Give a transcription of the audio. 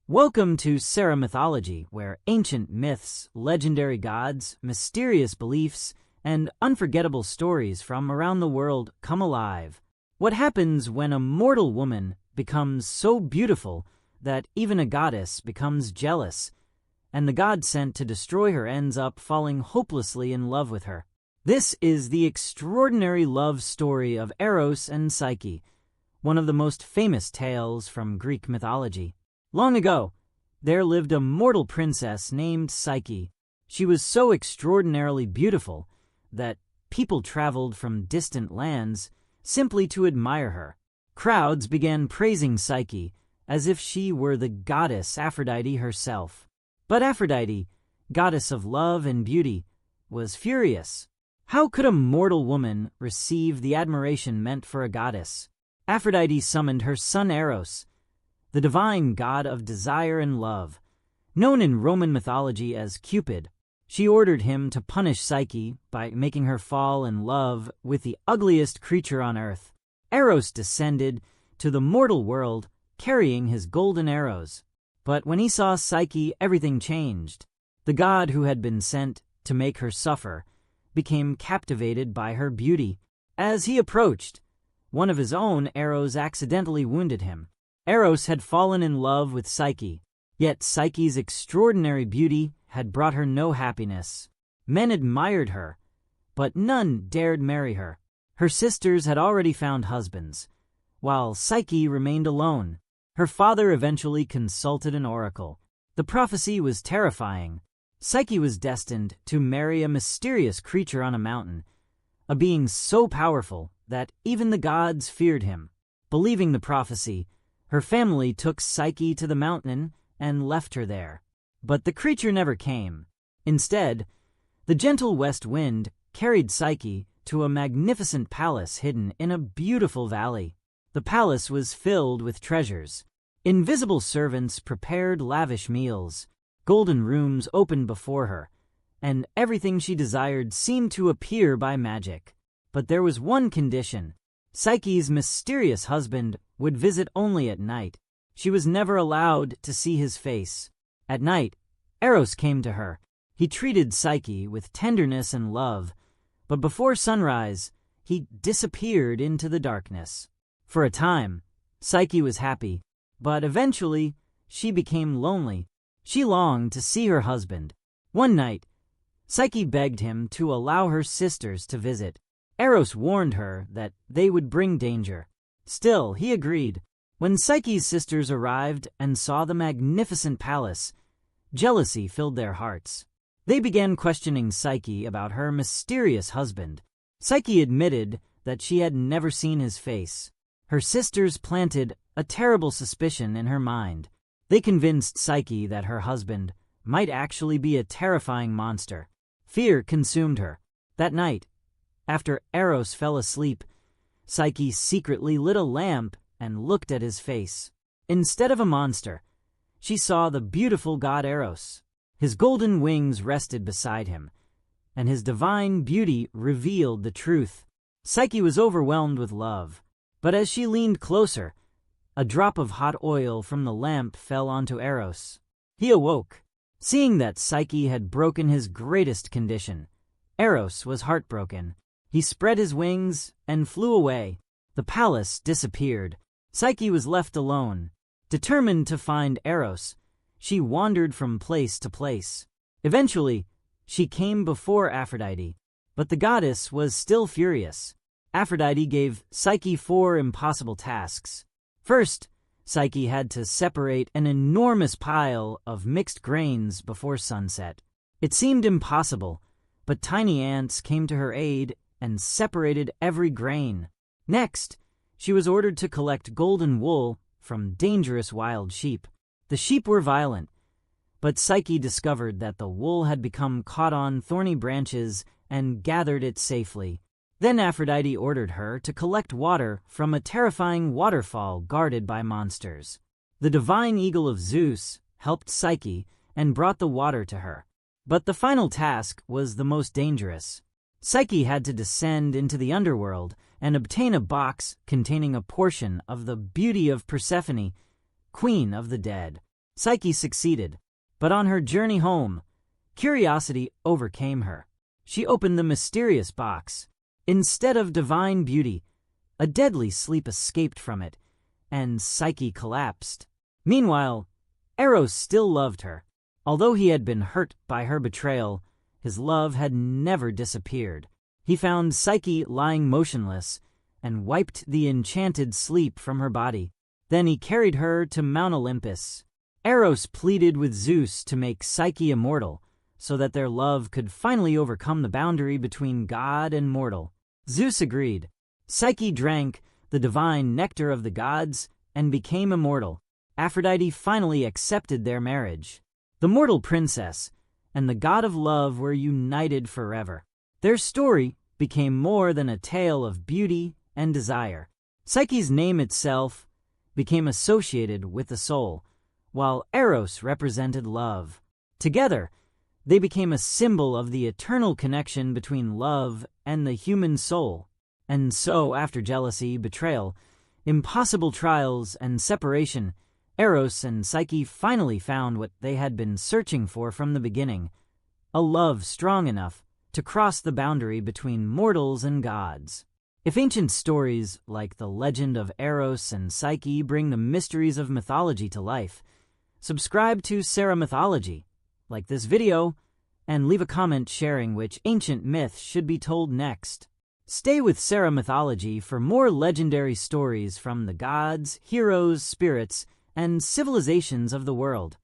Welcome to SERA Mythology, where ancient myths, legendary gods, mysterious beliefs, and unforgettable stories from around the world come alive. What happens when a mortal woman becomes so beautiful that even a goddess becomes jealous, and the god sent to destroy her ends up falling hopelessly in love with her? This is the extraordinary love story of Eros and Psyche, one of the most famous tales from Greek mythology. Long ago, there lived a mortal princess named Psyche. She was so extraordinarily beautiful that people traveled from distant lands simply to admire her. Crowds began praising Psyche as if she were the goddess Aphrodite herself. But Aphrodite, goddess of love and beauty, was furious. How could a mortal woman receive the admiration meant for a goddess? Aphrodite summoned her son Eros, the divine god of desire and love. Known in Roman mythology as Cupid, she ordered him to punish Psyche by making her fall in love with the ugliest creature on earth. Eros descended to the mortal world carrying his golden arrows. But when he saw Psyche, everything changed. The god who had been sent to make her suffer became captivated by her beauty. As he approached, one of his own arrows accidentally wounded him. Eros had fallen in love with Psyche, yet Psyche's extraordinary beauty had brought her no happiness. Men admired her, but none dared marry her. Her sisters had already found husbands, while Psyche remained alone. Her father eventually consulted an oracle. The prophecy was terrifying. Psyche was destined to marry a mysterious creature on a mountain, a being so powerful that even the gods feared him. Believing the prophecy, her family took Psyche to the mountain and left her there. But the creature never came. Instead, the gentle west wind carried Psyche to a magnificent palace hidden in a beautiful valley. The palace was filled with treasures. Invisible servants prepared lavish meals. Golden rooms opened before her, and everything she desired seemed to appear by magic. But there was one condition. Psyche's mysterious husband would visit only at night. She was never allowed to see his face. At night, Eros came to her. He treated Psyche with tenderness and love, but before sunrise, he disappeared into the darkness. For a time, Psyche was happy, but eventually she became lonely. She longed to see her husband. One night, Psyche begged him to allow her sisters to visit. Eros warned her that they would bring danger. Still, he agreed. When Psyche's sisters arrived and saw the magnificent palace, jealousy filled their hearts. They began questioning Psyche about her mysterious husband. Psyche admitted that she had never seen his face. Her sisters planted a terrible suspicion in her mind. They convinced Psyche that her husband might actually be a terrifying monster. Fear consumed her. That night, after Eros fell asleep, Psyche secretly lit a lamp and looked at his face. Instead of a monster, she saw the beautiful god Eros. His golden wings rested beside him, and his divine beauty revealed the truth. Psyche was overwhelmed with love, but as she leaned closer, a drop of hot oil from the lamp fell onto Eros. He awoke. Seeing that Psyche had broken his greatest condition, Eros was heartbroken. He spread his wings and flew away. The palace disappeared. Psyche was left alone. Determined to find Eros, she wandered from place to place. Eventually, she came before Aphrodite, but the goddess was still furious. Aphrodite gave Psyche 4 impossible tasks. First, Psyche had to separate an enormous pile of mixed grains before sunset. It seemed impossible, but tiny ants came to her aid and separated every grain. Next, she was ordered to collect golden wool from dangerous wild sheep. The sheep were violent, but Psyche discovered that the wool had become caught on thorny branches and gathered it safely. Then Aphrodite ordered her to collect water from a terrifying waterfall guarded by monsters. The divine eagle of Zeus helped Psyche and brought the water to her. But the final task was the most dangerous. Psyche had to descend into the Underworld and obtain a box containing a portion of the beauty of Persephone, queen of the dead. Psyche succeeded, but on her journey home, curiosity overcame her. She opened the mysterious box. Instead of divine beauty, a deadly sleep escaped from it, and Psyche collapsed. Meanwhile, Eros still loved her. Although he had been hurt by her betrayal, his love had never disappeared. He found Psyche lying motionless and wiped the enchanted sleep from her body. Then he carried her to Mount Olympus. Eros pleaded with Zeus to make Psyche immortal, so that their love could finally overcome the boundary between god and mortal. Zeus agreed. Psyche drank the divine nectar of the gods and became immortal. Aphrodite finally accepted their marriage. The mortal princess and the god of love were united forever. Their story became more than a tale of beauty and desire. Psyche's name itself became associated with the soul, while Eros represented love. Together, they became a symbol of the eternal connection between love and the human soul. And so, after jealousy, betrayal, impossible trials, and separation, Eros and Psyche finally found what they had been searching for from the beginning, a love strong enough to cross the boundary between mortals and gods. If ancient stories like the legend of Eros and Psyche bring the mysteries of mythology to life, subscribe to SERA Mythology, like this video, and leave a comment sharing which ancient myth should be told next. Stay with SERA Mythology for more legendary stories from the gods, heroes, spirits, and civilizations of the world.